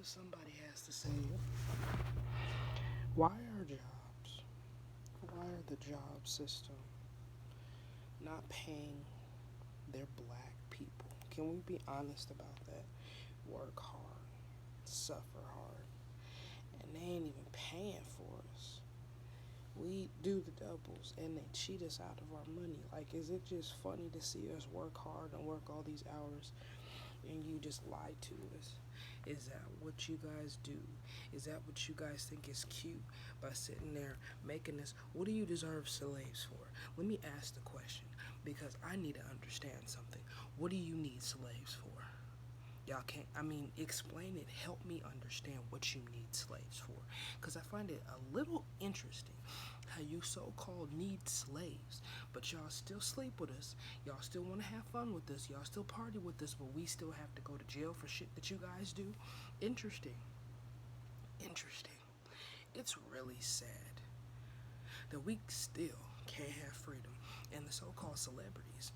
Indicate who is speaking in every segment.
Speaker 1: what somebody has to say. Why are jobs? Why are the job system not paying their black people? Can we be honest about that? Work hard, suffer hard, and they ain't even paying for us. We do the doubles and they cheat us out of our money. Like, is it just funny to see us work hard and work all these hours and you just lie to us? Is that what you guys do? Is that what you guys think is cute by sitting there making this? What do you deserve slaves for? Let me ask the question because I need to understand something. What do you need slaves for? Y'all can't, explain it. Help me understand what you need slaves for. Because I find it a little interesting how you so called need slaves, but y'all still sleep with us. Y'all still want to have fun with us. Y'all still party with us, but we still have to go to jail for shit that you guys do. Interesting. Interesting. It's really sad that we still can't have freedom. And the so-called celebrities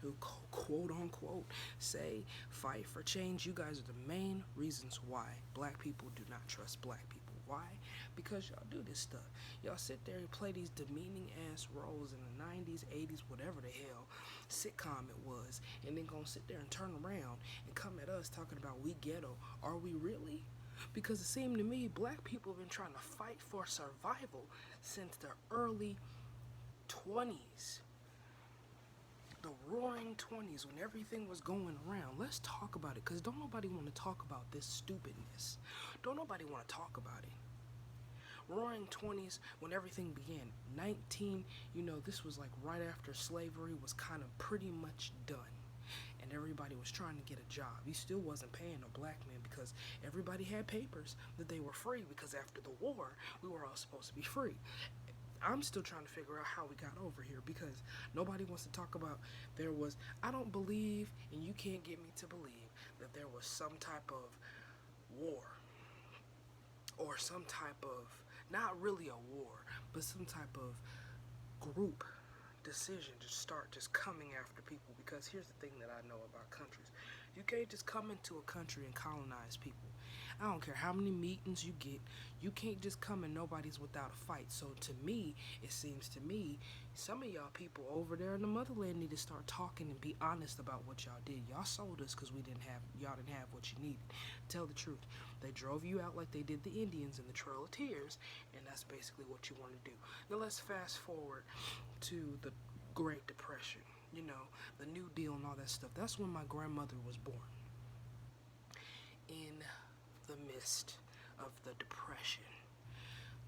Speaker 1: who quote unquote say fight for change, you guys are the main reasons why black people do not trust black people. Why? Because y'all do this stuff. Y'all sit there and play these demeaning ass roles in the 90s, 80s, whatever the hell sitcom it was, and then gonna sit there and turn around and come at us talking about we ghetto. Are we really? Because it seemed to me black people have been trying to fight for survival since the early 20s. The roaring 20s when everything was going around. Let's talk about it because don't nobody want to talk about this stupidness. Don't nobody want to talk about it. Roaring 20s when everything began. This was like right after slavery was kind of pretty much done. And everybody was trying to get a job. You still wasn't paying a black man because everybody had papers that they were free because after the war, we were all supposed to be free. I'm still trying to figure out how we got over here because nobody wants to talk about I don't believe, and you can't get me to believe, that there was some type of war or some type of, not really a war, but some type of group decision to start just coming after people. Because here's the thing that I know about countries: you can't just come into a country and colonize people. I don't care how many meetings you get, you can't just come and nobody's without a fight. So to me, it seems to me some of y'all people over there in the motherland need to start talking and be honest about what y'all did. Y'all sold us because y'all didn't have what you needed. Tell the truth. They drove you out like they did the Indians in the Trail of Tears, and that's basically what you want to do. Now let's fast forward to the Great Depression, the New Deal and all that stuff. That's when my grandmother was born. In the midst of the Depression,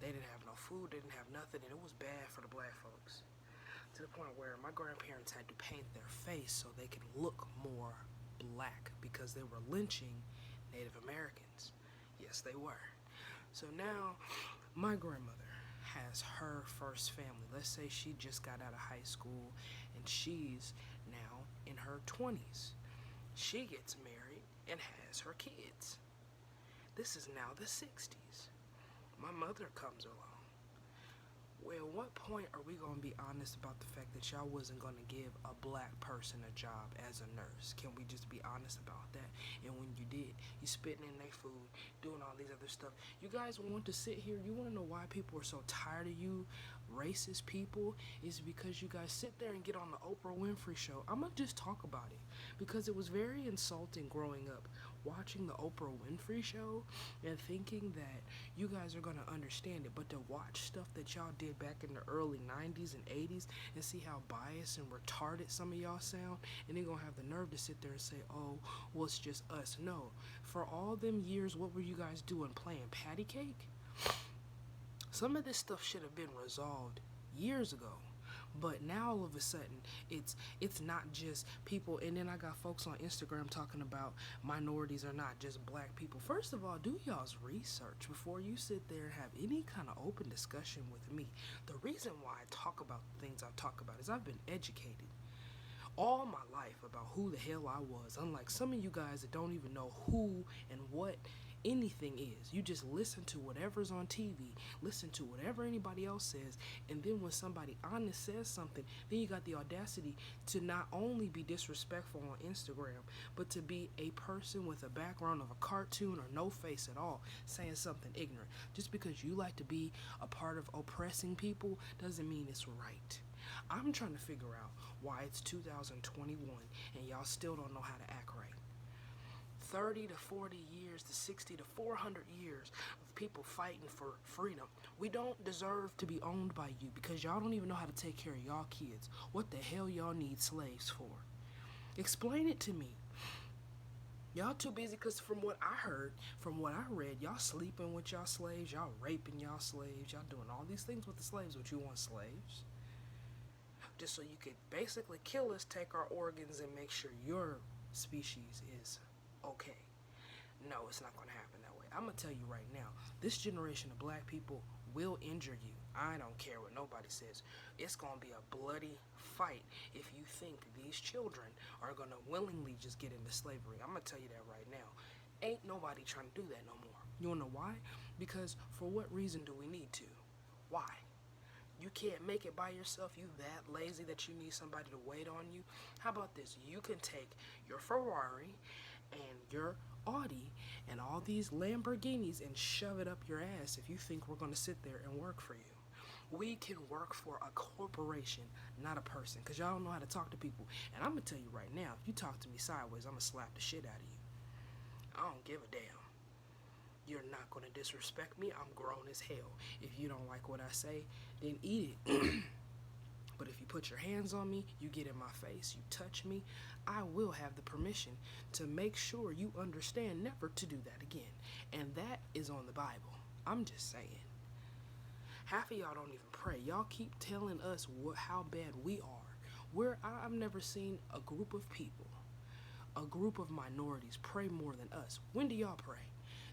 Speaker 1: they didn't have no food, they didn't have nothing, and it was bad for the black folks. To the point where my grandparents had to paint their face so they could look more black because they were lynching Native Americans. Yes, they were. So now, my grandmother has her first family. Let's say she just got out of high school and she's now in her 20s. She gets married and has her kids. This is now the 60s. My mother comes along. Well, at what point are we going to be honest about the fact that y'all wasn't going to give a black person a job as a nurse? Can we just be honest about that? And when you did, you spitting in their food, doing all these other stuff. You guys want to sit here, you want to know why people are so tired of you, racist people, is because you guys sit there and get on the Oprah Winfrey show. I'm going to just talk about it because it was very insulting growing up watching the Oprah Winfrey show and thinking that you guys are going to understand it, but to watch stuff that y'all did back in the early 90s and 80s and see how biased and retarded some of y'all sound, and then gonna have the nerve to sit there and say, oh, well, it's just us. No. For all them years, what were you guys doing? Playing patty cake? Some of this stuff should have been resolved years ago. But now all of a sudden it's not just people. And then I got folks on Instagram talking about minorities are not just black people. First of all, do y'all's research before you sit there and have any kind of open discussion with me. The reason why I talk about the things I talk about is I've been educated all my life about who the hell I was, unlike some of you guys that don't even know who and what anything is. You just listen to whatever's on TV, listen to whatever anybody else says, and then when somebody honest says something, then you got the audacity to not only be disrespectful on Instagram, but to be a person with a background of a cartoon or no face at all saying something ignorant. Just because you like to be a part of oppressing people doesn't mean it's right. I'm trying to figure out why it's 2021 and y'all still don't know how to act right. 30 to 40 years to 60 to 400 years of people fighting for freedom. We don't deserve to be owned by you because y'all don't even know how to take care of y'all kids. What the hell y'all need slaves for? Explain it to me. Y'all too busy because from what I heard, from what I read, y'all sleeping with y'all slaves, y'all raping y'all slaves, y'all doing all these things with the slaves, but you want slaves. Just so you could basically kill us, take our organs, and make sure your species is okay. No, it's not going to happen that way. I'm going to tell you right now, this generation of black people will injure you. I don't care what nobody says. It's going to be a bloody fight if you think these children are going to willingly just get into slavery. I'm going to tell you that right now. Ain't nobody trying to do that no more. You want to know why? Because for what reason do we need to? Why? You can't make it by yourself. You that lazy that you need somebody to wait on you. How about this? You can take your Ferrari and your Audi and all these Lamborghinis and shove it up your ass if you think we're going to sit there and work for you. We can work for a corporation, not a person, because y'all don't know how to talk to people. And I'm going to tell you right now, if you talk to me sideways, I'm going to slap the shit out of you. I don't give a damn. You're not going to disrespect me. I'm grown as hell. If you don't like what I say, then eat it. But if you put your hands on me, you get in my face, you touch me, I will have the permission to make sure you understand never to do that again. And that is on the Bible. I'm just saying. Half of y'all don't even pray. Y'all keep telling us how bad we are. I've never seen a group of people, a group of minorities pray more than us. When do y'all pray?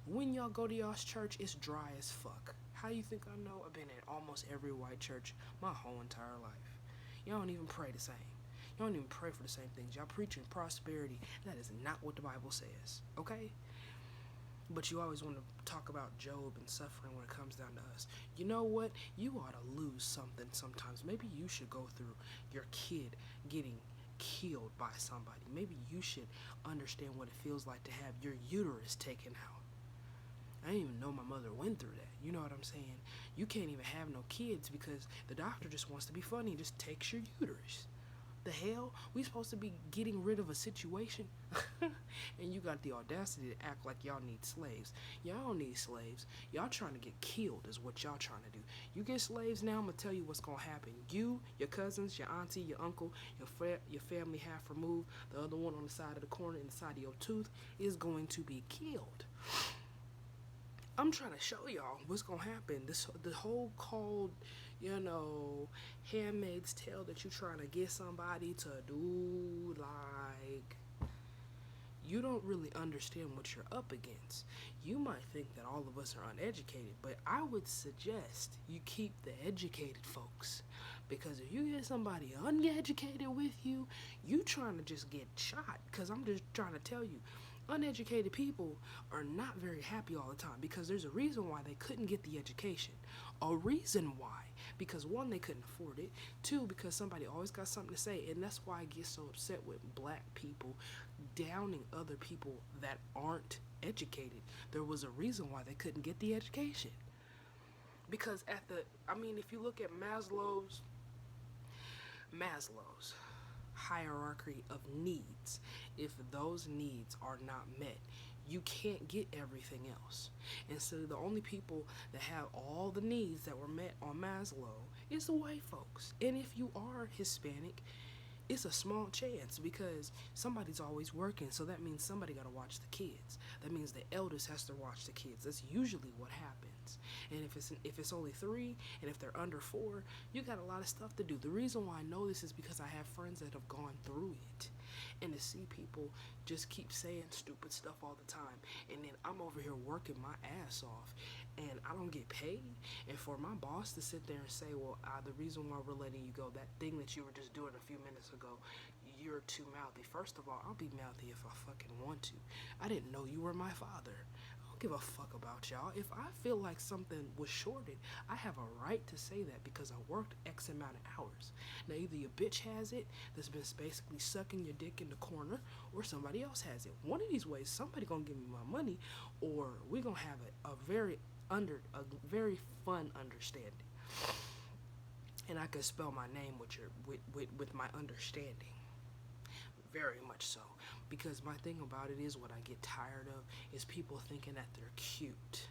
Speaker 1: When y'all go to y'all's church, it's dry as fuck. How you think I know? I've been in almost every white church my whole entire life. Y'all don't even pray the same. Y'all don't even pray for the same things. Y'all preaching prosperity. That is not what the Bible says, okay? But you always want to talk about Job and suffering when it comes down to us. You know what? You ought to lose something sometimes. Maybe you should go through your kid getting killed by somebody. Maybe you should understand what it feels like to have your uterus taken out. I didn't even know my mother went through that. You know what I'm saying? You can't even have no kids because the doctor just wants to be funny and just takes your uterus. The hell? We supposed to be getting rid of a situation? And you got the audacity to act like y'all need slaves. Y'all don't need slaves. Y'all trying to get killed is what y'all trying to do. You get slaves now, I'm going to tell you what's going to happen. You, your cousins, your auntie, your uncle, your family half removed, the other one on the side of the corner and the side of your tooth is going to be killed. I'm trying to show y'all what's going to happen. The whole called, Handmaid's Tale that you're trying to get somebody to do, like, you don't really understand what you're up against. You might think that all of us are uneducated, but I would suggest you keep the educated folks. Because if you get somebody uneducated with you, you trying to just get shot. Because I'm just trying to tell you, uneducated people are not very happy all the time because there's a reason why they couldn't get the education. A reason why. Because one, they couldn't afford it. Two, because somebody always got something to say. And that's why I get so upset with black people downing other people that aren't educated. There was a reason why they couldn't get the education. Because if you look at Maslow's hierarchy of needs, if those needs are not met, you can't get everything else. And so the only people that have all the needs that were met on Maslow is the white folks. And if you are Hispanic, it's a small chance because somebody's always working, so that means somebody got to watch the kids. That means the eldest has to watch the kids. That's usually what happens. And if it's only 3, and if they're under 4, you got a lot of stuff to do. The reason why I know this is because I have friends that have gone through it. And to see people just keep saying stupid stuff all the time, and then I'm over here working my ass off, and I don't get paid, and for my boss to sit there and say, well, the reason why we're letting you go, that thing that you were just doing a few minutes ago, you're too mouthy. First of all, I'll be mouthy if I fucking want to. I didn't know you were my father. give a fuck about y'all. If I feel like something was shorted, I have a right to say that because I worked X amount of hours. Now, either your bitch has it that's been basically sucking your dick in the corner, or somebody else has it. One of these ways, somebody gonna give me my money, or we gonna have a very fun understanding. And I can spell my name with my understanding. Very much so. Because my thing about it is, what I get tired of is people thinking that they're cute.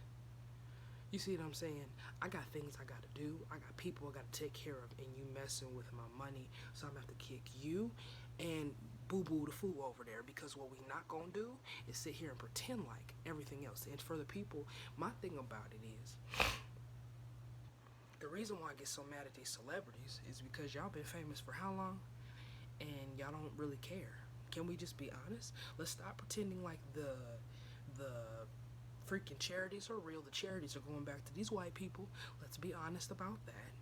Speaker 1: You see what I'm saying? I got things I gotta do. I got people I gotta take care of, and you messing with my money, so I'm gonna have to kick you and boo-boo the fool over there, because what we not gonna do is sit here and pretend like everything else. And for the people, my thing about it is, the reason why I get so mad at these celebrities is because y'all been famous for how long? And y'all don't really care. Can we just be honest? Let's stop pretending like the freaking charities are real. The charities are going back to these white people. Let's be honest about that.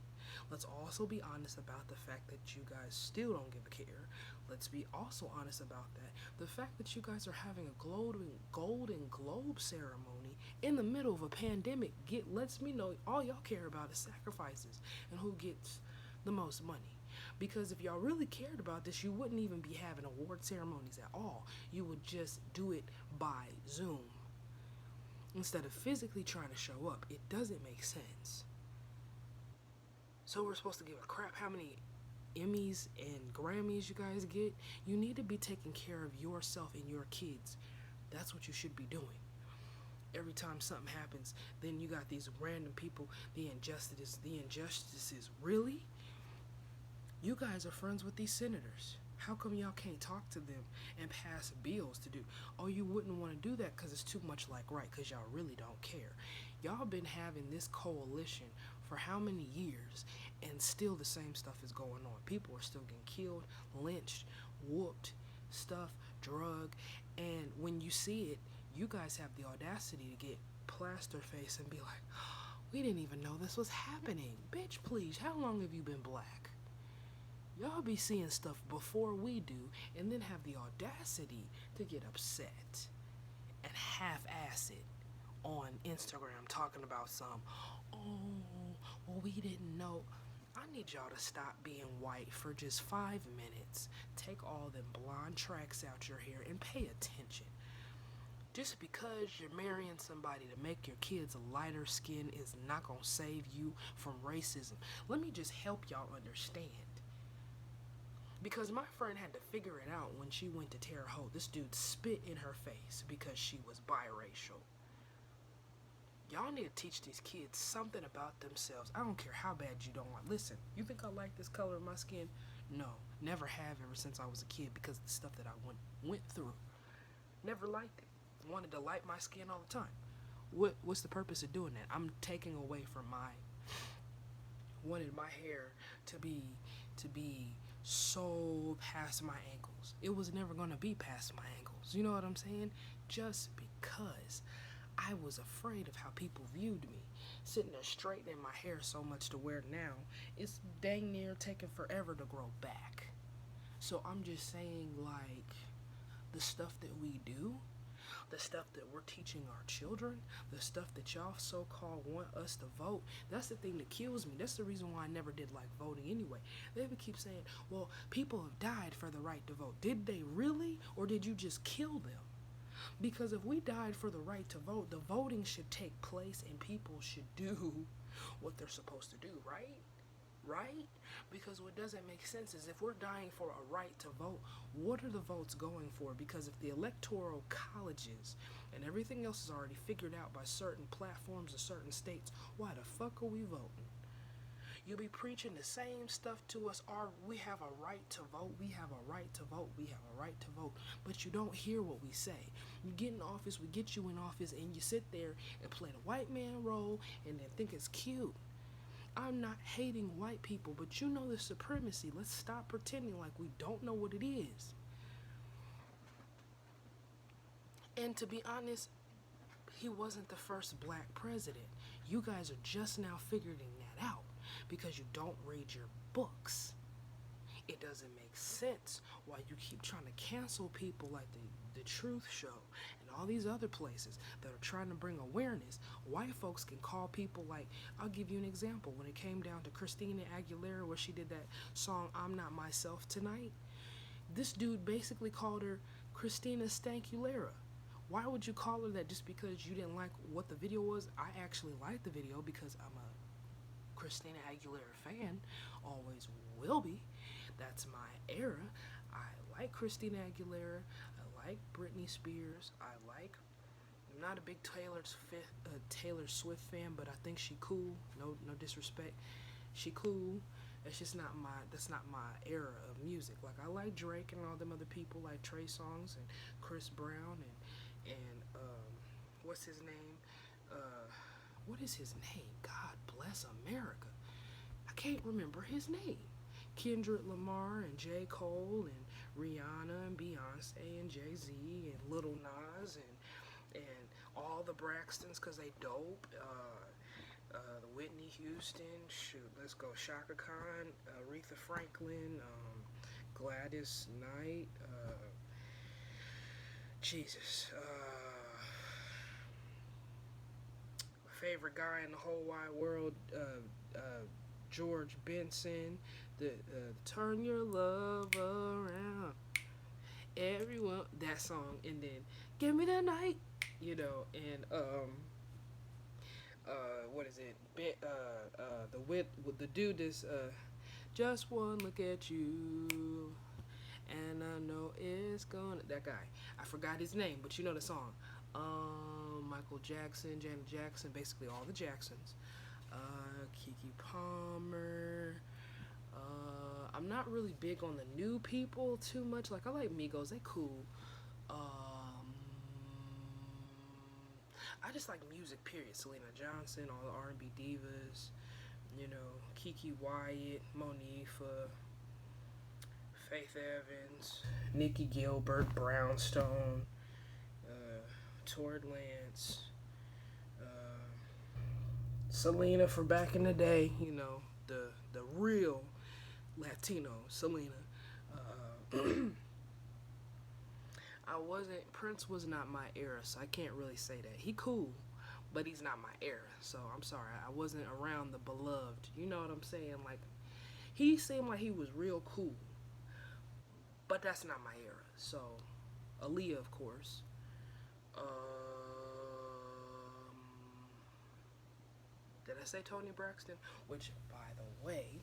Speaker 1: Let's also be honest about the fact that you guys still don't give a care. Let's be also honest about that. The fact that you guys are having a Golden Globe ceremony in the middle of a pandemic lets me know all y'all care about is sacrifices and who gets the most money. Because if y'all really cared about this, you wouldn't even be having award ceremonies at all. You would just do it by Zoom instead of physically trying to show up. It doesn't make sense. So we're supposed to give a crap how many Emmys and Grammys you guys get? You need to be taking care of yourself and your kids. That's what you should be doing. Every time something happens, then you got these random people, the injustices. Really? You guys are friends with these senators. How come y'all can't talk to them and pass bills to do? Oh, you wouldn't want to do that because it's too much like right, because y'all really don't care. Y'all been having this coalition for how many years, and still the same stuff is going on. People are still getting killed, lynched, whooped, stuff, drugged, and when you see it, you guys have the audacity to get plaster face and be like, oh, we didn't even know this was happening. Bitch, please, how long have you been black? Y'all be seeing stuff before we do, and then have the audacity to get upset and half-ass it on Instagram talking about well, we didn't know. I need y'all to stop being white for just 5 minutes. Take all them blonde tracks out your hair and pay attention. Just because you're marrying somebody to make your kids a lighter skin is not gonna save you from racism. Let me just help y'all understand. Because my friend had to figure it out when she went to Terre Haute. This dude spit in her face because she was biracial. Y'all need to teach these kids something about themselves. I don't care how bad you don't want. Listen, you think I like this color of my skin? No, never have ever since I was a kid, because of the stuff that I went through. Never liked it. Wanted to light my skin all the time. What's the purpose of doing that? I'm taking away from wanted my hair to be so past my ankles. It was never going to be past my ankles. You know what I'm saying? Just because I was afraid of how people viewed me. Sitting there straightening my hair so much to where now it's dang near taking forever to grow back. So I'm just saying, like, the stuff that we do, the stuff that we're teaching our children, the stuff that y'all so-called want us to vote, that's the thing that kills me. That's the reason why I never did like voting anyway. They would keep saying, well, people have died for the right to vote. Did they really? Or did you just kill them? Because if we died for the right to vote, the voting should take place and people should do what they're supposed to do, right? Right? Because what doesn't make sense is, if we're dying for a right to vote, what are the votes going for? Because if the electoral colleges and everything else is already figured out by certain platforms or certain states, why the fuck are we voting? You'll be preaching the same stuff to us. We have a right to vote. We have a right to vote. We have a right to vote. But you don't hear what we say. You get in office, we get you in office, and you sit there and play the white man role and then think it's cute. I'm not hating white people, but you know the supremacy. Let's stop pretending like we don't know what it is. And to be honest, he wasn't the first black president. You guys are just now figuring that out because you don't read your books. It doesn't make sense why you keep trying to cancel people like the Truth Show and all these other places that are trying to bring awareness, white folks can call people like, I'll give you an example. When it came down to Christina Aguilera, where she did that song, I'm Not Myself Tonight, this dude basically called her Christina Stankulera. Why would you call her that just because you didn't like what the video was? I actually liked the video because I'm a Christina Aguilera fan, always will be. That's my era. I like Christina Aguilera. I like Britney Spears. I'm not a big Taylor Swift fan, but I think she cool. No disrespect. She cool. That's not my era of music. Like, I like Drake and all them other people like Trey Songz and Chris Brown and what's his name? What is his name? God bless America. I can't remember his name. Kendrick Lamar and J. Cole and Rihanna and Beyonce and Jay-Z and Lil Nas and all the Braxtons because they dope. The Whitney Houston, shoot, let's go. Shaka Khan, Aretha Franklin, Gladys Knight, Jesus. My favorite guy in the whole wide world, George Benson, the Turn Your Love Around. Everyone, that song, and then Give Me the Night, and what is it? The dude is just one look at you, and I know it's gonna. That guy, I forgot his name, but you know the song. Michael Jackson, Janet Jackson, basically all the Jacksons. Keke Palmer. I'm not really big on the new people too much. Like, I like Migos, they cool. I just like music, period. Selena Johnson, all the R&B divas, Kiki Wyatt, Monifa, Faith Evans, Nikki Gilbert, Brownstone, Tord Lance, Selena from back in the day, the real Latino Selena. Prince was not my era, so I can't really say that. He cool, but he's not my era, so I'm sorry. I wasn't around the beloved. You know what I'm saying? Like, he seemed like he was real cool, but that's not my era. So, Aaliyah, of course. Did I say Toni Braxton? Which, by the way,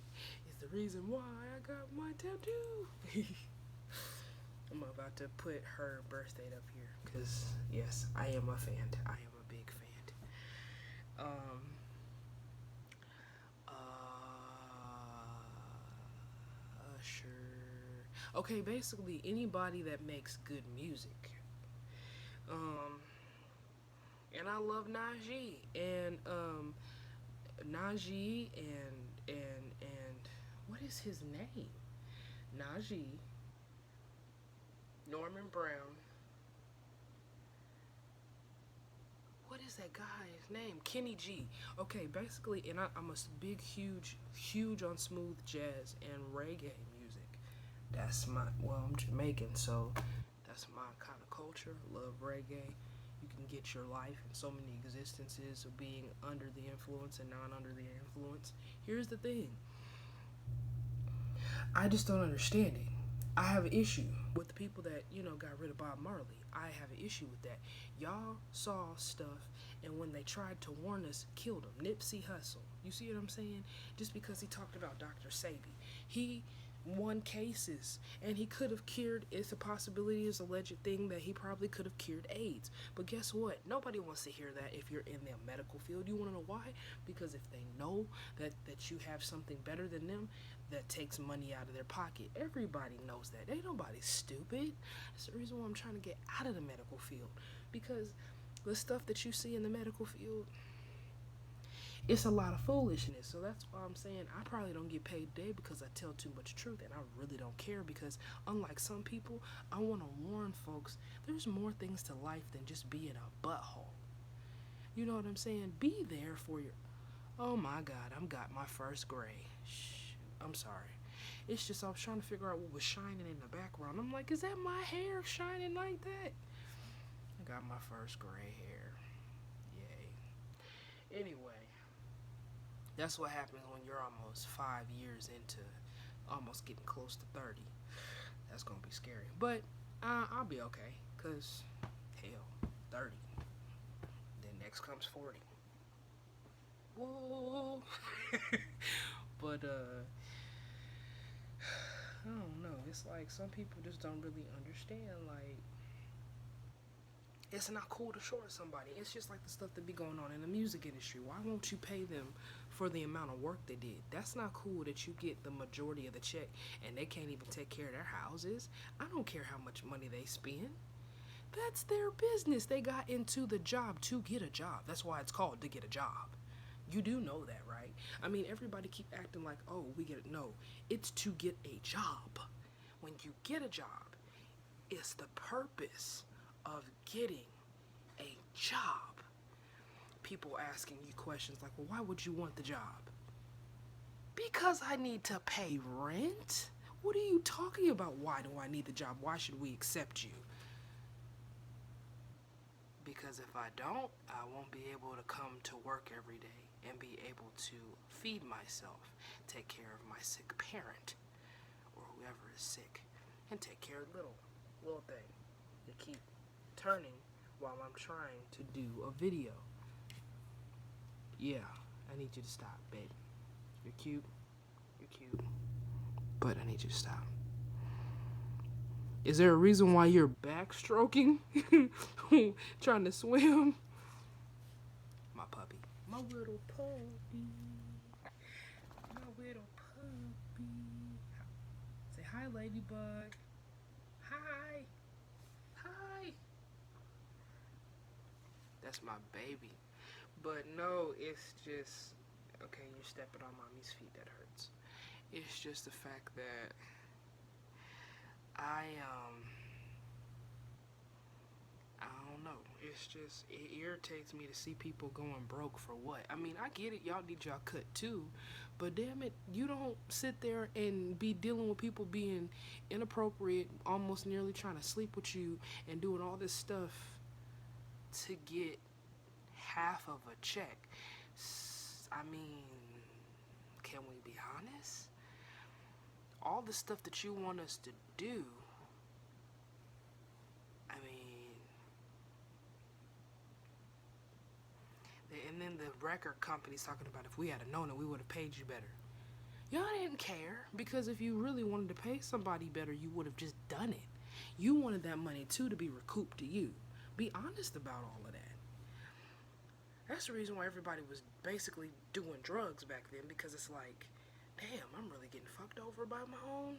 Speaker 1: is the reason why I got my tattoo. I'm about to put her birth date up here because, yes, I am a fan. I am a big fan. Sure. Okay, basically anybody that makes good music. And I love Najee and what is his name? Najee, Norman Brown. What is that guy's name? Kenny G. Okay, basically, and I'm a big, huge on smooth jazz and reggae music. That's I'm Jamaican, so that's my kind of culture. Love reggae. You can get your life in so many existences of being under the influence and not under the influence. Here's the thing. I just don't understand it. I have an issue with the people that, got rid of Bob Marley. I have an issue with that. Y'all saw stuff, and when they tried to warn us, killed him. Nipsey Hussle. You see what I'm saying? Just because he talked about Dr. Sebi. He won cases, and he could have cured, it's a possibility, it's a alleged thing that he probably could have cured AIDS. But guess what? Nobody wants to hear that if you're in the medical field. You want to know why? Because if they know that you have something better than them that takes money out of their pocket, everybody knows that. Ain't nobody stupid. That's the reason why I'm trying to get out of the medical field, because the stuff that you see in the medical field, it's a lot of foolishness. So that's why I'm saying I probably don't get paid today because I tell too much truth, and I really don't care, because unlike some people, I want to warn folks, there's more things to life than just being a butthole. You know what I'm saying? Be there for your... Oh my God, I've got my first gray. I'm sorry. It's just I was trying to figure out what was shining in the background. I'm like, is that my hair shining like that? I got my first gray hair. Yay. Anyway, that's what happens when you're almost 5 years into almost getting close to 30. That's gonna be scary. But I'll be okay. Cause hell, 30. Then next comes 40. Whoa. But I don't know. It's like some people just don't really understand. Like, it's not cool to short somebody. It's just like the stuff that be going on in the music industry. Why won't you pay them for the amount of work they did? That's not cool that you get the majority of the check and they can't even take care of their houses. I don't care how much money they spend. That's their business. They got into the job to get a job. That's why it's called to get a job. You do know that, right? I mean, everybody keep acting like, oh, we get it. No, it's to get a job. When you get a job, it's the purpose of getting a job. People asking you questions like, well, why would you want the job? Because I need to pay rent? What are you talking about? Why do I need the job? Why should we accept you? Because if I don't, I won't be able to come to work every day and be able to feed myself, take care of my sick parent or whoever is sick, and take care of little thing. You keep turning while I'm trying to do a video. Yeah, I need you to stop, babe. You're cute. You're cute. But I need you to stop. Is there a reason why you're backstroking? Trying to swim? My puppy. My little puppy. My little puppy. Say hi, ladybug. Hi. Hi. That's my baby. But no, it's just, okay, you're stepping on mommy's feet. That hurts. It's just the fact that I don't know. It's just, it irritates me to see people going broke for what? I mean, I get it. Y'all need y'all cut too. But damn it, you don't sit there and be dealing with people being inappropriate, almost nearly trying to sleep with you and doing all this stuff to get half of a check. I mean, can we be honest? All the stuff that you want us to do, I mean, and then the record company's talking about if we had known it, we would have paid you better. Y'all didn't care, because if you really wanted to pay somebody better, you would have just done it. You wanted that money too to be recouped to you. Be honest about all of that. That's the reason why everybody was basically doing drugs back then, because it's like, damn, I'm really getting fucked over by my own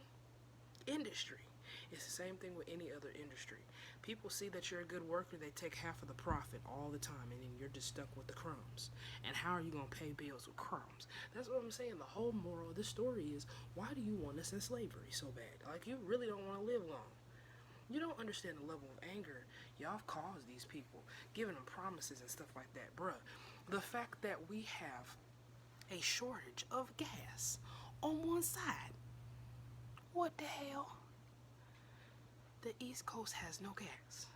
Speaker 1: industry. It's the same thing with any other industry. People see that you're a good worker, they take half of the profit all the time, and then you're just stuck with the crumbs. And how are you going to pay bills with crumbs? That's what I'm saying. The whole moral of this story is, why do you want us in slavery so bad? Like, you really don't want to live long. You don't understand the level of anger y'all have caused these people, giving them promises and stuff like that. Bruh, the fact that we have a shortage of gas on one side. What the hell? The East Coast has no gas.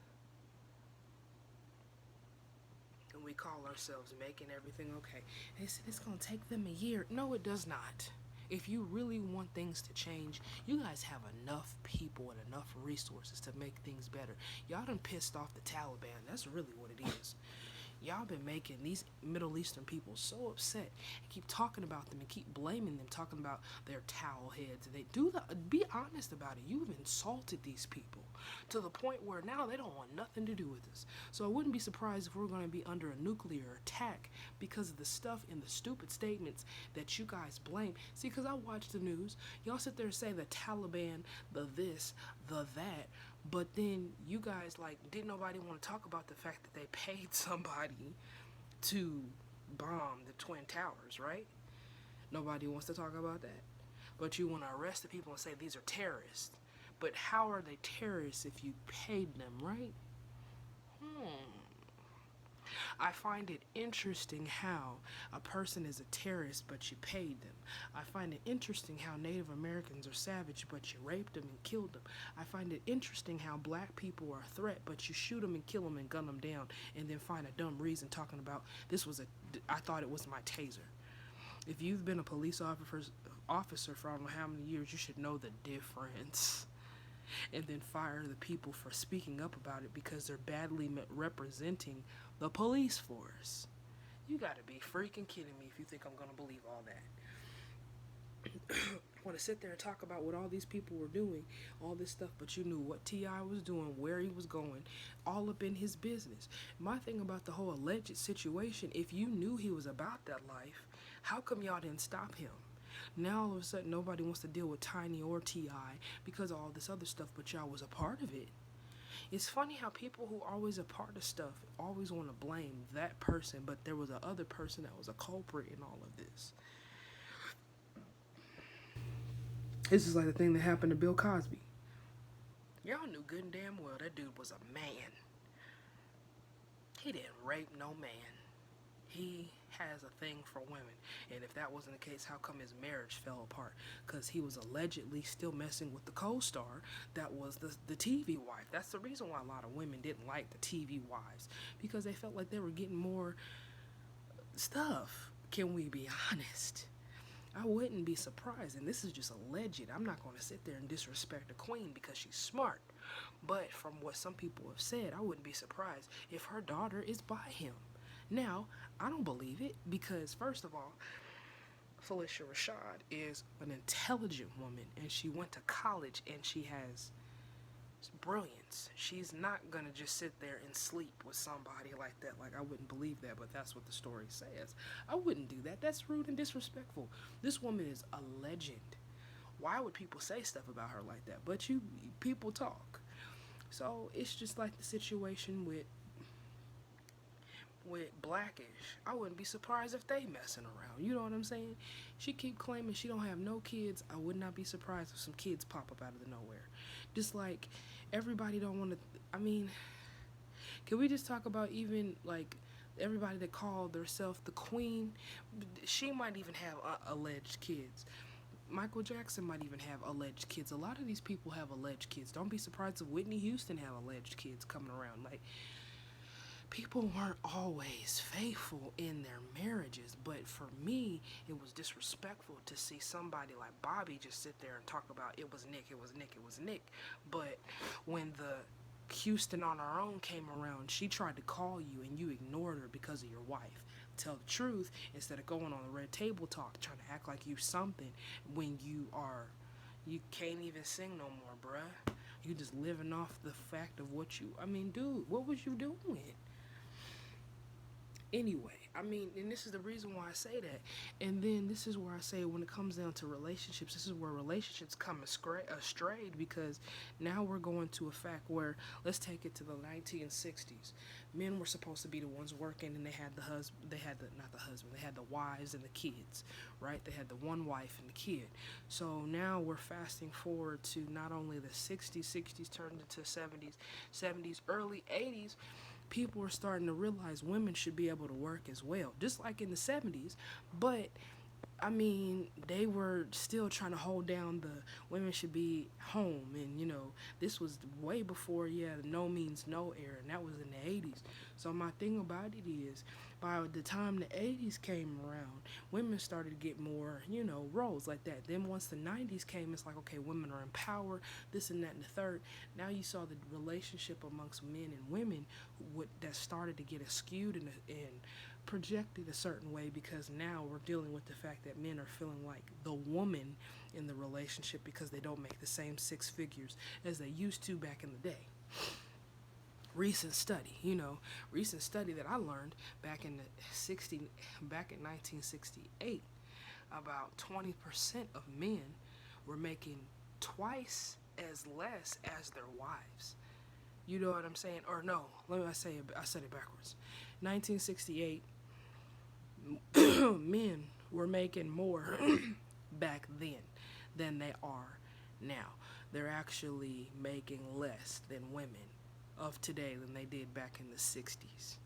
Speaker 1: And we call ourselves making everything okay. They said it's going to take them a year. No, it does not. If you really want things to change, you guys have enough people and enough resources to make things better. Y'all done pissed off the Taliban. That's really what it is. Y'all been making these Middle Eastern people so upset and keep talking about them and keep blaming them, talking about their towel heads. And they do be honest about it. You've insulted these people to the point where now they don't want nothing to do with us. So I wouldn't be surprised if we're going to be under a nuclear attack because of the stuff in the stupid statements that you guys blame. See, because I watch the news, y'all sit there and say the Taliban, the this, the that. But then you guys, like, didn't nobody want to talk about the fact that they paid somebody to bomb the Twin Towers, right? Nobody wants to talk about that. But you want to arrest the people and say these are terrorists. But how are they terrorists if you paid them, right? I find it interesting how a person is a terrorist but you paid them. I find it interesting how Native Americans are savage but you raped them and killed them. I find it interesting how black people are a threat but you shoot them and kill them and gun them down and then find a dumb reason talking about I thought it was my taser. If you've been a police officer for I don't know how many years, you should know the difference. And then fire the people for speaking up about it because they're badly representing the police force. You gotta be freaking kidding me if you think I'm gonna believe all that. Want to sit there and talk about what all these people were doing, all this stuff, but you knew what T.I. was doing, where he was going, all up in his business. My thing about the whole alleged situation, if you knew he was about that life, how come y'all didn't stop him? Now all of a sudden nobody wants to deal with Tiny or T.I. because of all this other stuff, but y'all was a part of it. It's funny how people who are always a part of stuff always want to blame that person, but there was a other person that was a culprit in all of this. This is like the thing that happened to Bill Cosby. Y'all knew good and damn well that dude was a man. He didn't rape no man. He has a thing for women. And if that wasn't the case, how come his marriage fell apart? Because he was allegedly still messing with the co-star that was the TV wife. That's the reason why a lot of women didn't like the TV wives. Because they felt like they were getting more stuff. Can we be honest? I wouldn't be surprised, and this is just alleged. I'm not going to sit there and disrespect the queen because she's smart. But from what some people have said, I wouldn't be surprised if her daughter is by him. Now, I don't believe it because, first of all, Phylicia Rashad is an intelligent woman, and she went to college, and she has brilliance. She's not going to just sit there and sleep with somebody like that. Like, I wouldn't believe that, but that's what the story says. I wouldn't do that. That's rude and disrespectful. This woman is a legend. Why would people say stuff about her like that? But people talk. So, it's just like the situation with Blackish. I wouldn't be surprised if they messing around. You know what I'm saying? She keep claiming she don't have no kids. I would not be surprised if some kids pop up out of the nowhere. Just like everybody don't want to. I mean, can we just talk about even like everybody that called themselves the queen? She might even have alleged kids. Michael Jackson might even have alleged kids. A lot of these people have alleged kids. Don't be surprised if Whitney Houston have alleged kids coming around. Like, people weren't always faithful in their marriages, but for me, it was disrespectful to see somebody like Bobby just sit there and talk about it was Nick, it was Nick, it was Nick. But when the Houston on Her Own came around, she tried to call you and you ignored her because of your wife. Tell the truth instead of going on the red table talk, trying to act like you something when you can't even sing no more, bruh. You just living off the fact of dude, what was you doing? Anyway, and this is the reason why I say that. And then this is where I say when it comes down to relationships, this is where relationships come astray because now we're going to a fact where, let's take it to the 1960s. Men were supposed to be the ones working, and they had the wives and the kids, right? They had the one wife and the kid. So now we're fasting forward to not only the 60s turned into 70s, early 80s. People are starting to realize women should be able to work as well, just like in the 70s. But they were still trying to hold down the women should be home, and this was way before the no means no era, and that was in the 80s. So my thing about it is, by the time the 80s came around, women started to get more, roles like that. Then once the 90s came, it's like, okay, women are in power, this and that and the third. Now you saw the relationship amongst men and women that started to get skewed and projected a certain way, because now we're dealing with the fact that men are feeling like the woman in the relationship because they don't make the same six figures as they used to back in the day. Recent study that I learned back in 1968, about 20% of men were making twice as less as their wives. You know what I'm saying? Or no, I said it backwards. 1968, men were making more back then than they are now. They're actually making less than women of today than they did back in the 60s.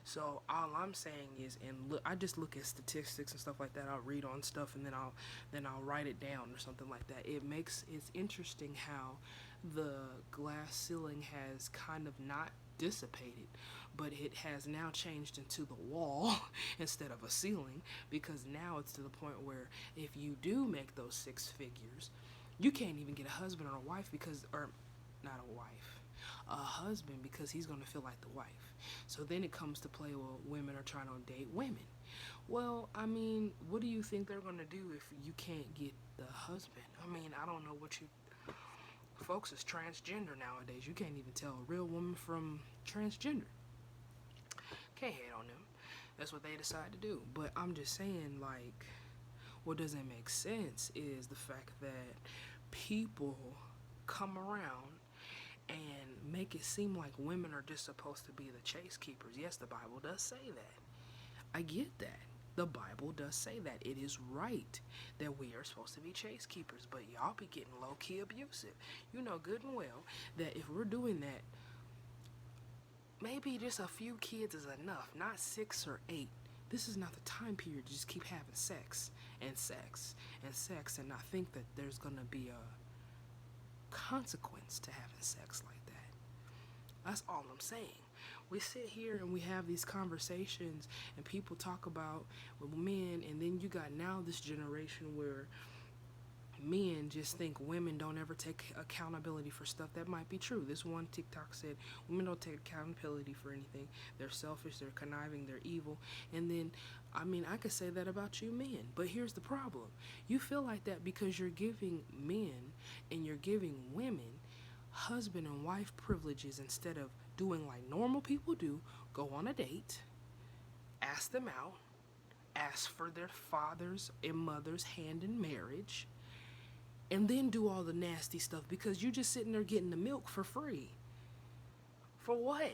Speaker 1: So all I'm saying is, and look, I just look at statistics and stuff like that. I'll read on stuff and then I'll write it down or something like that. It's interesting how the glass ceiling has kind of not dissipated, but it has now changed into the wall instead of a ceiling, because now it's to the point where if you do make those six figures, you can't even get a husband or a wife because, or not a wife, a husband, because he's going to feel like the wife. So then it comes to play, well, women are trying to date women. Well, I mean, what do you think they're going to do if you can't get the husband? I mean, I don't know what you folks is transgender nowadays. You can't even tell a real woman from transgender. Can't hate on them. That's what they decide to do. But I'm just saying, like, what doesn't make sense is the fact that people come around and make it seem like women are just supposed to be the chase keepers. Yes, the Bible does say that. I get that. The Bible does say that. It is right that we are supposed to be chase keepers, but y'all be getting low-key abusive. You know good and well that if we're doing that, maybe just a few kids is enough, not 6 or 8. This is not the time period to just keep having sex and sex and sex and not think that there's going to be a consequence to having sex like that. That's all I'm saying. We sit here and we have these conversations and people talk about with men, and then you got now this generation where men just think women don't ever take accountability for stuff that might be true. This one TikTok said women don't take accountability for anything. They're selfish, they're conniving, they're evil. And then, I mean, I could say that about you men, but here's the problem. You feel like that because you're giving men and you're giving women husband and wife privileges instead of doing like normal people do. Go on a date, ask them out, ask for their father's and mother's hand in marriage, and then do all the nasty stuff because you just sitting there getting the milk for free. For what?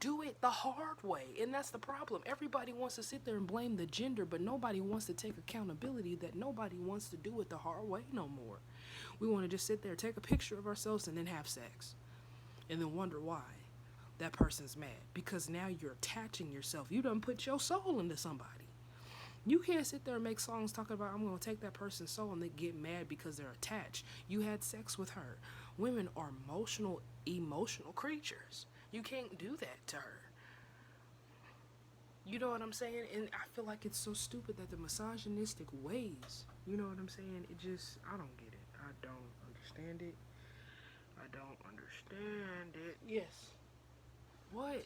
Speaker 1: Do it the hard way. And that's the problem. Everybody wants to sit there and blame the gender, but nobody wants to take accountability that nobody wants to do it the hard way no more. We want to just sit there, take a picture of ourselves, and then have sex. And then wonder why that person's mad. Because now you're attaching yourself. You done put your soul into somebody. You can't sit there and make songs talking about, I'm going to take that person's soul, and they get mad because they're attached. You had sex with her. Women are emotional creatures. You can't do that to her. You know what I'm saying? And I feel like it's so stupid that the misogynistic ways, you know what I'm saying? It just, I don't get it. I don't understand it. I don't understand it. Yes. What?